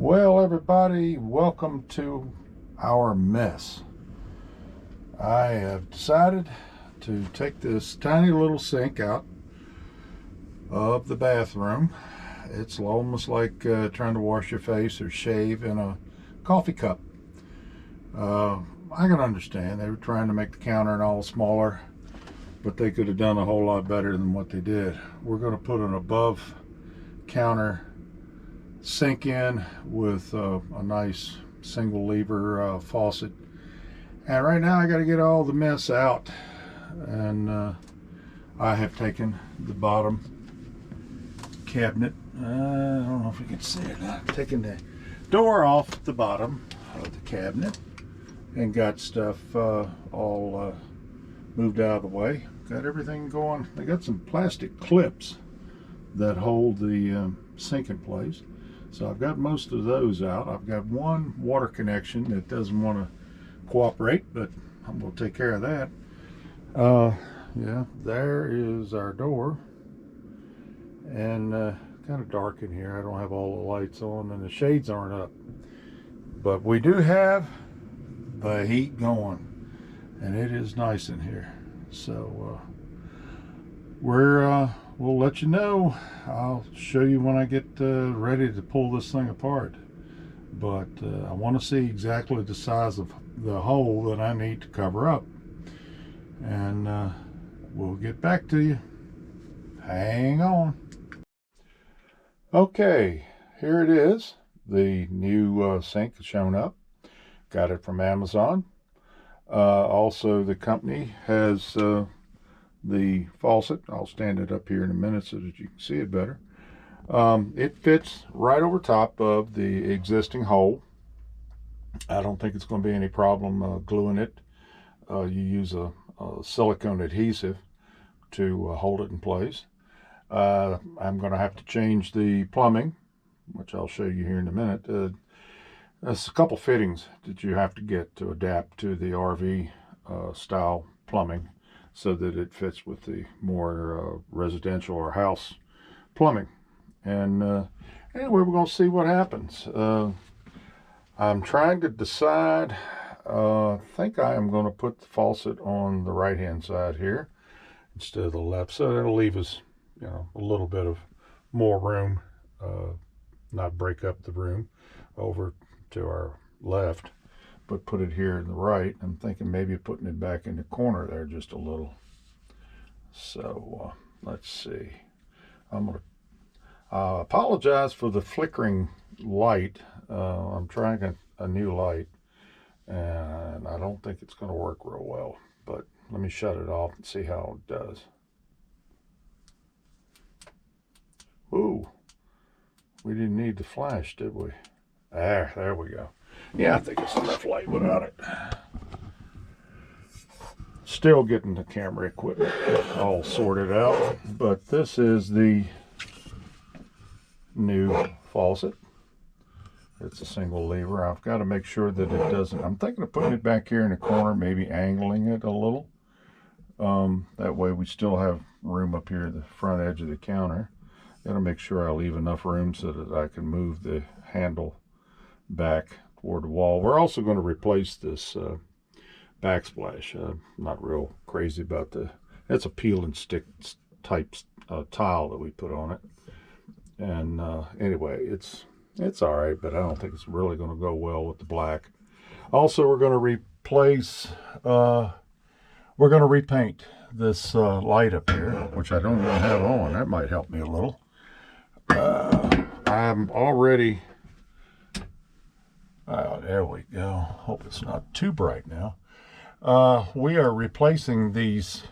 Well, everybody, welcome to our mess. I have decided to take this tiny little sink out of the bathroom. It's almost like trying to wash your face or shave in a coffee cup. I can understand they were trying to make the counter and all smaller, but they could have done a whole lot better than what they did. We're going to put an above counter sink in with a nice single lever faucet, and right now I got to get all the mess out, and I have taken the bottom cabinet, I don't know if you can see it, I'm taking the door off the bottom of the cabinet and got stuff all moved out of the way. Got everything going. I got some plastic clips that hold the sink in place. So I've got most of those out. I've got one water connection that doesn't want to cooperate, but I'm going to take care of that. Yeah, there is our door. And kind of dark in here. I don't have all the lights on and the shades aren't up. But we do have the heat going. And it is nice in here. So we'll let you know. I'll show you when I get ready to pull this thing apart. But I want to see exactly the size of the hole that I need to cover up. And we'll get back to you. Hang on. Okay, here it is. The new sink has shown up. Got it from Amazon. Also, the company has the faucet. I'll stand it up here in a minute so that you can see it better. It fits right over top of the existing hole. I don't think it's going to be any problem gluing it. You use a silicone adhesive to hold it in place. I'm going to have to change the plumbing, which I'll show you here in a minute. There's a couple fittings that you have to get to adapt to the RV style plumbing, so that it fits with the more residential or house plumbing. And anyway, we're going to see what happens. I'm trying to decide. I think I am going to put the faucet on the right hand side here instead of the left, so that'll leave us, a little bit of more room, not break up the room over to our left, but put it here in the right. I'm thinking maybe putting it back in the corner there just a little. So let's see. I'm going to apologize for the flickering light. I'm trying a new light, and I don't think it's going to work real well, but let me shut it off and see how it does. Ooh, we didn't need the flash, did we? There we go. Yeah, I think it's enough light without it. Still getting the camera equipment all sorted out, but this is the new faucet. It's a single lever. I've got to make sure that it doesn't. I'm thinking of putting it back here in the corner, maybe angling it a little. That way we still have room up here at the front edge of the counter. Got to make sure I leave enough room so that I can move the handle back toward the wall. We're also going to replace this backsplash. I'm not real crazy about it's a peel and stick type tile that we put on it. And anyway, it's all right, but I don't think it's really going to go well with the black. Also, we're going to repaint this light up here, which I don't even have on. That might help me a little. I'm already, there we go. Hope it's not too bright now. We are replacing this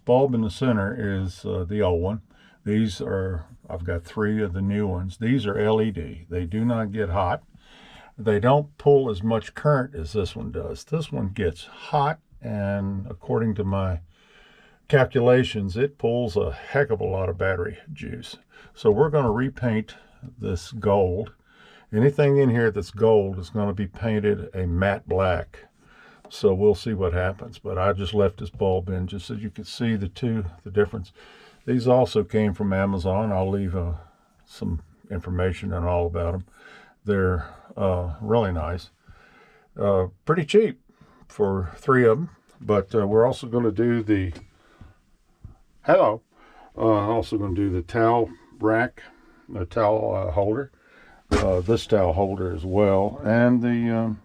bulb in the center is the old one. These are, I've got 3 of the new ones. These are LED. They do not get hot. They don't pull as much current as this one does. This one gets hot, and according to my calculations, it pulls a heck of a lot of battery juice. So we're going to repaint this gold. Anything in here that's gold is going to be painted a matte black. So we'll see what happens. But I just left this bulb in just so you can see the difference. These also came from Amazon. I'll leave some information on all about them. They're really nice. Pretty cheap for 3 of them. But we're also going to do the also going to do the towel rack, the towel holder, this towel holder as well, and the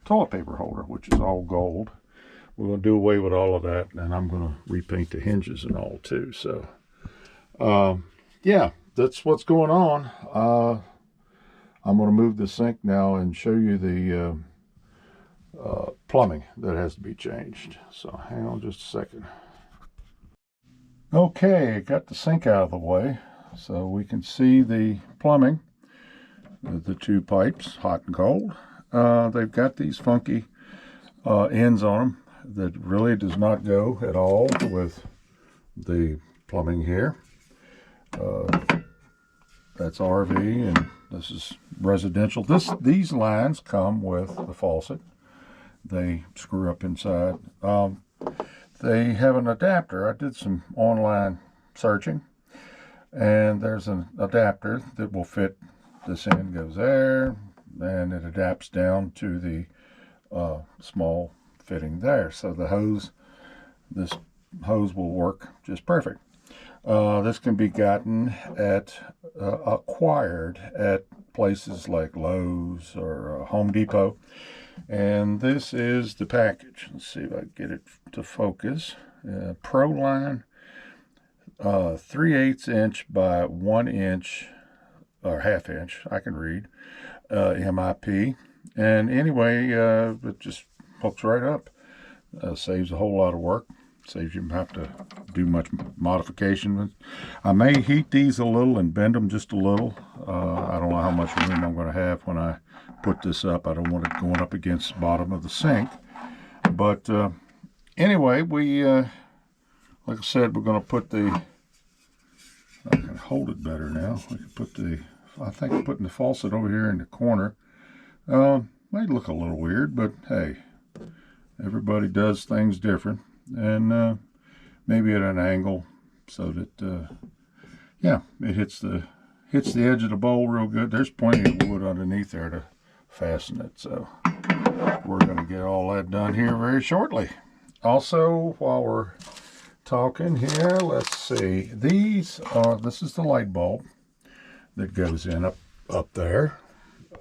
toilet paper holder, which is all gold. We're going to do away with all of that, and I'm going to repaint the hinges and all too. So, yeah, that's what's going on. I'm going to move the sink now and show you the plumbing that has to be changed. So hang on just a second. Okay, got the sink out of the way so we can see the plumbing, the 2 pipes, hot and cold. They've got these funky ends on them that really does not go at all with the plumbing here. That's RV and this is residential. These lines come with the faucet. They screw up inside. They have an adapter. I did some online searching, and there's an adapter that will fit. This end goes there, and it adapts down to the small fitting there. So this hose will work just perfect. This can be gotten acquired at places like Lowe's or Home Depot. And this is the package. Let's see if I can get it to focus. ProLine 3/8 inch by 1 inch or ½ inch. I can read MIP. And anyway, it just hooks right up. Saves a whole lot of work. Saves you have to do much modification. I may heat these a little and bend them just a little. I don't know how much room I'm going to have when I put this up. I don't want it going up against the bottom of the sink. But anyway, we, like I said, we're going to put the, I can hold it better now. We can put the, I think I'm putting the faucet over here in the corner. Might look a little weird, but hey, everybody does things different. And maybe at an angle so that yeah, it hits the edge of the bowl real good. There's plenty of wood underneath there to fasten it, so we're going to get all that done here very shortly. Also, while we're talking here, let's see, this is the light bulb that goes in up there.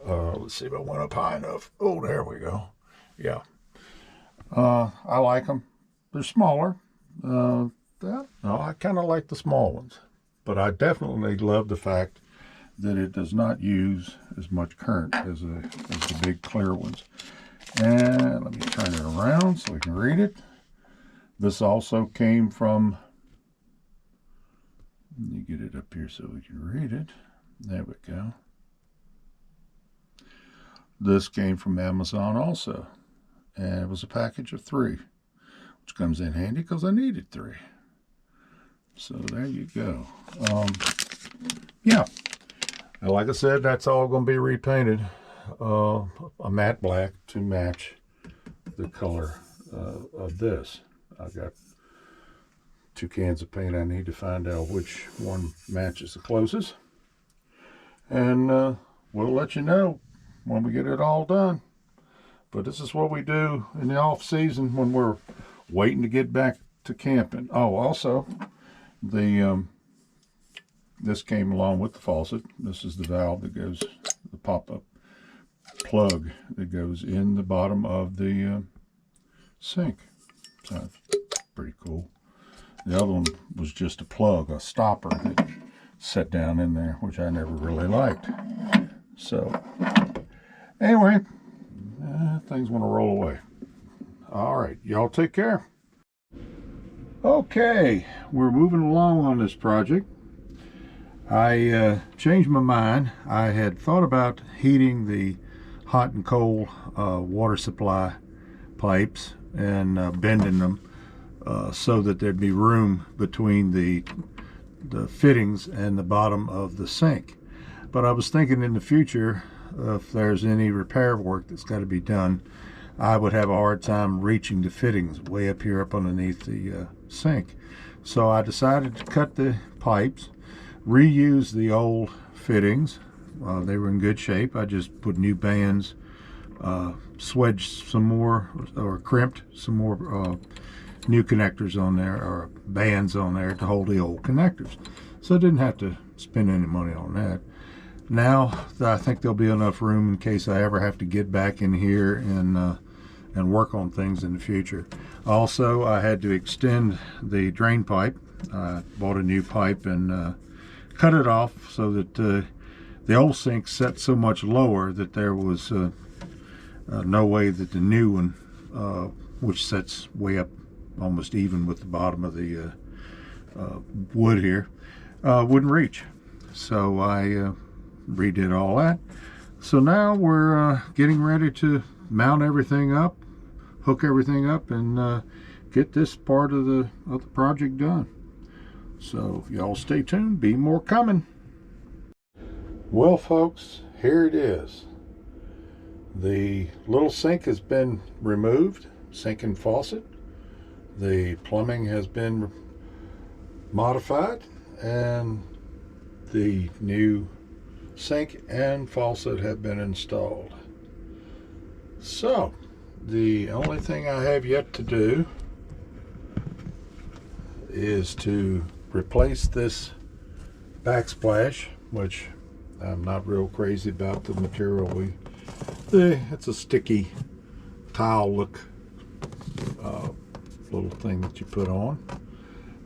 Let's see if I went up high enough. Oh, there we go. Yeah, I like them. They're smaller. No, I kind of like the small ones, but I definitely love the fact that it does not use as much current as the big clear ones. And let me turn it around so we can read it. This also came from, let me get it up here so we can read it. There we go. This came from Amazon also, and it was a package of 3. Which comes in handy because I needed 3. So there you go. Yeah, and like I said, that's all going to be repainted a matte black to match the color of this. I've got 2 cans of paint. I need to find out which one matches the closest, and we'll let you know when we get it all done. But this is what we do in the off season when we're waiting to get back to camping. Oh, also, this came along with the faucet. This is the valve that goes, the pop-up plug that goes in the bottom of the sink. So that's pretty cool. The other one was just a plug, a stopper that set down in there, which I never really liked. So anyway, things want to roll away. All right, y'all take care. Okay, we're moving along on this project. I changed my mind. I had thought about heating the hot and cold water supply pipes and bending them so that there'd be room between the fittings and the bottom of the sink. But I was thinking in the future, if there's any repair work that's got to be done, I would have a hard time reaching the fittings way up here up underneath the sink. So I decided to cut the pipes, reuse the old fittings, They were in good shape. I just put new bands, swedged some more, or crimped some more new connectors on there, or bands on there to hold the old connectors. So I didn't have to spend any money on that. Now I think there'll be enough room in case I ever have to get back in here and work on things in the future. Also, I had to extend the drain pipe. I bought a new pipe and cut it off so that the old sink set so much lower that there was no way that the new one, which sets way up almost even with the bottom of the wood here, wouldn't reach. So I redid all that. So now we're getting ready to mount everything up, hook everything up, and get this part of the project done. So y'all stay tuned, be more coming. Well folks, here it is. The little sink has been removed, sink and faucet. The plumbing has been modified, and the new sink and faucet have been installed. So the only thing I have yet to do is to replace this backsplash, which I'm not real crazy about the material. It's a sticky tile look little thing that you put on.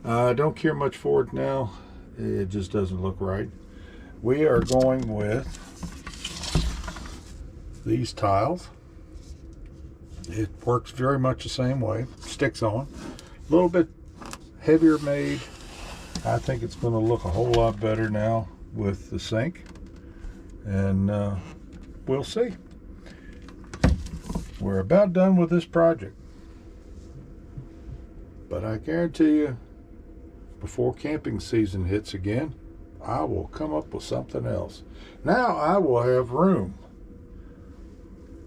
I don't care much for it now. It just doesn't look right. We are going with these tiles. It works very much the same way. Sticks on. A little bit heavier made. I think it's going to look a whole lot better now with the sink. And we'll see. We're about done with this project. But I guarantee you, before camping season hits again, I will come up with something else. Now I will have room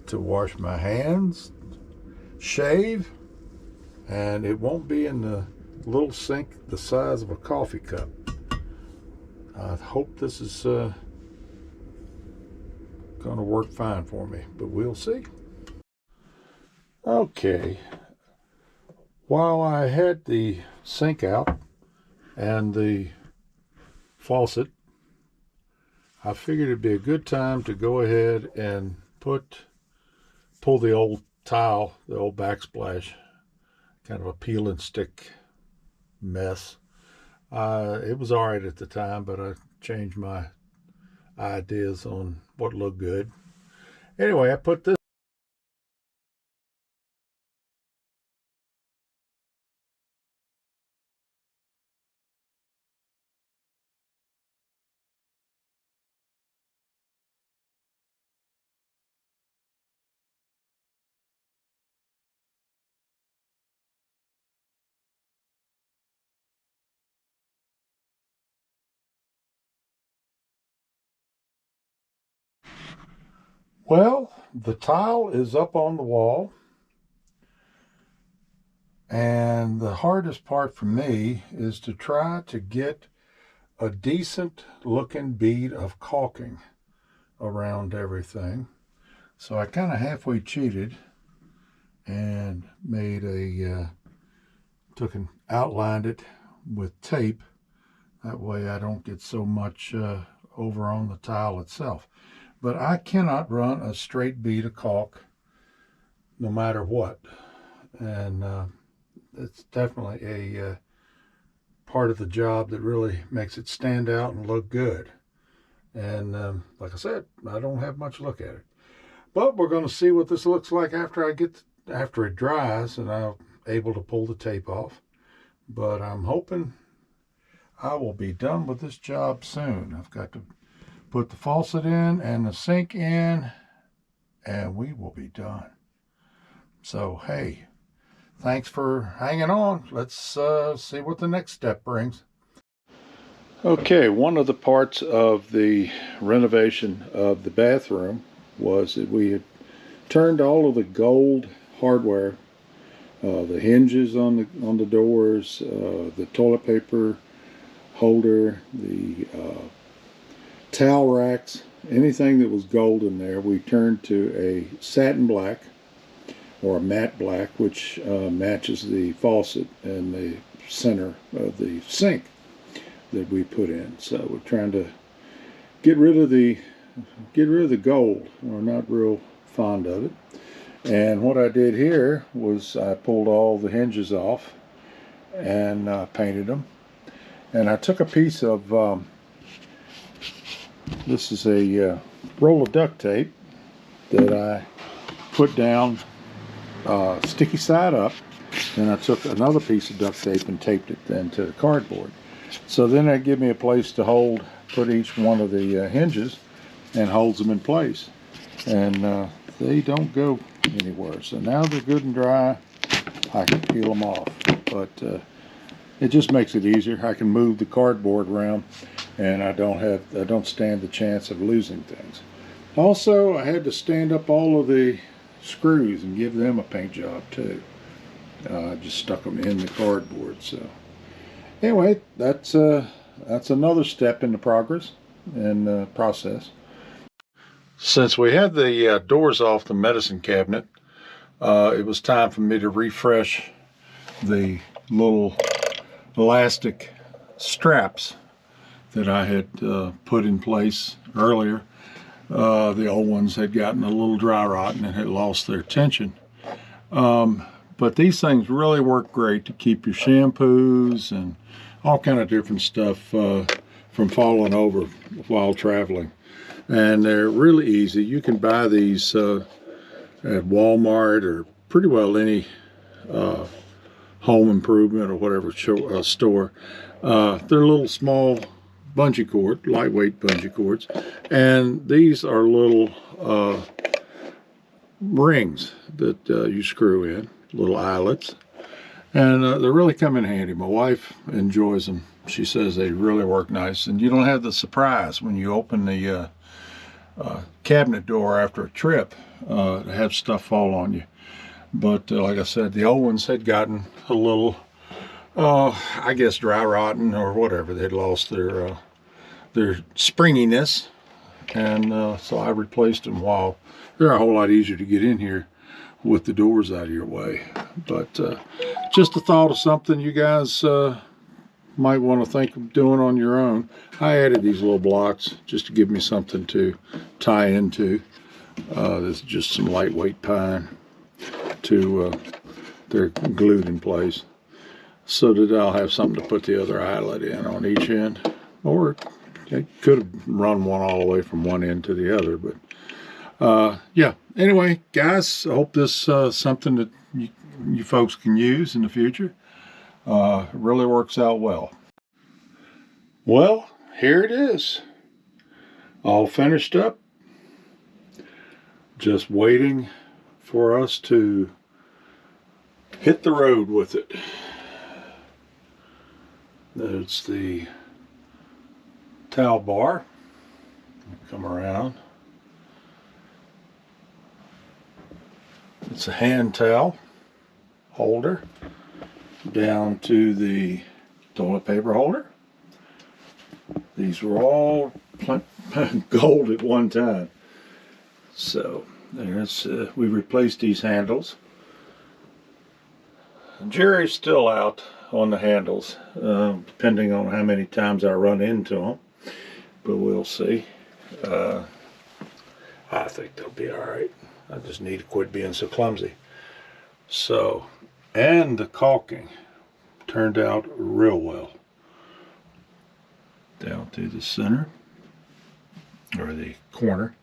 to wash my hands, shave, and it won't be in the little sink the size of a coffee cup. I hope this is going to work fine for me, but we'll see. Okay. While I had the sink out and the faucet, I figured it'd be a good time to go ahead and pull the old tile, the old backsplash, kind of a peel and stick mess. It was all right at the time, but I changed my ideas on what looked good. Anyway, I put this Well, the tile is up on the wall, and the hardest part for me is to try to get a decent looking bead of caulking around everything. So I kind of halfway cheated and made outlined it with tape. That way I don't get so much over on the tile itself. But I cannot run a straight bead of caulk no matter what. And it's definitely a part of the job that really makes it stand out and look good. And like I said, I don't have much look at it. But we're going to see what this looks like after it dries and I'm able to pull the tape off. But I'm hoping I will be done with this job soon. I've got to put the faucet in and the sink in, and we will be done. So, hey, thanks for hanging on. Let's see what the next step brings. Okay, one of the parts of the renovation of the bathroom was that we had turned all of the gold hardware, the hinges on the doors, the toilet paper holder, the towel racks, anything that was gold in there, we turned to a satin black or a matte black, which matches the faucet and the center of the sink that we put in. So we're trying to get rid of the gold. We're not real fond of it. And what I did here was I pulled all the hinges off and painted them. And I took a piece of this is a roll of duct tape that I put down sticky side up. Then I took another piece of duct tape and taped it then to the cardboard. So then that gave me a place to put each one of the hinges and holds them in place. And they don't go anywhere. So now they're good and dry. I can peel them off. But it just makes it easier. I can move the cardboard around, and I don't stand the chance of losing things. Also, I had to stand up all of the screws and give them a paint job too. I just stuck them in the cardboard. So anyway, that's another step in the progress and process. Since we had the doors off the medicine cabinet, it was time for me to refresh the little elastic straps that I had put in place earlier. The old ones had gotten a little dry rotten and had lost their tension. But these things really work great to keep your shampoos and all kind of different stuff from falling over while traveling. And they're really easy. You can buy these at Walmart or pretty well any home improvement or whatever store. They're little small bungee cord, lightweight bungee cords, and these are little rings that you screw in, little eyelets, and they really come in handy. My wife enjoys them. She says they really work nice, and you don't have the surprise when you open the cabinet door after a trip to have stuff fall on you. But like I said, the old ones had gotten a little, I guess, dry rotten or whatever. They'd lost their springiness, and so I replaced them. While they're a whole lot easier to get in here with the doors out of your way. But just a thought of something you guys might want to think of doing on your own. I added these little blocks just to give me something to tie into. This is just some lightweight pine they're glued in place so that I'll have something to put the other eyelet in on each end. Or I could have run one all the way from one end to the other, but yeah. Anyway, guys, I hope this is something that you folks can use in the future. It really works out well. Well, here it is, all finished up. Just waiting for us to hit the road with it. There's the towel bar. Come around. It's a hand towel holder down to the toilet paper holder. These were all gold at one time. So there's we replaced these handles. Jerry's still out on the handles, depending on how many times I run into them, but we'll see. I think they'll be all right. I just need to quit being so clumsy. So, and the caulking turned out real well. Down to the center, or the corner.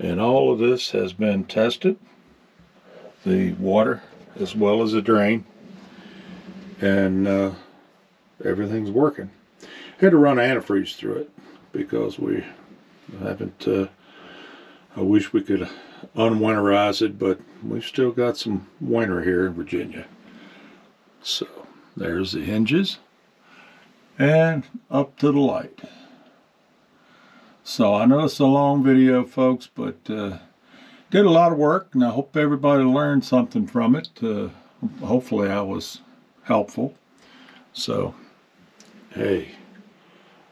And all of this has been tested, the water as well as the drain, and everything's working. Had to run antifreeze through it because we haven't, I wish we could unwinterize it, but we've still got some winter here in Virginia. So there's the hinges and up to the light. So I know it's a long video, folks, but did a lot of work, and I hope everybody learned something from it. Hopefully I was helpful. So, hey,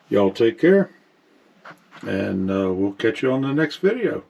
Y'all take care, and we'll catch you on the next video.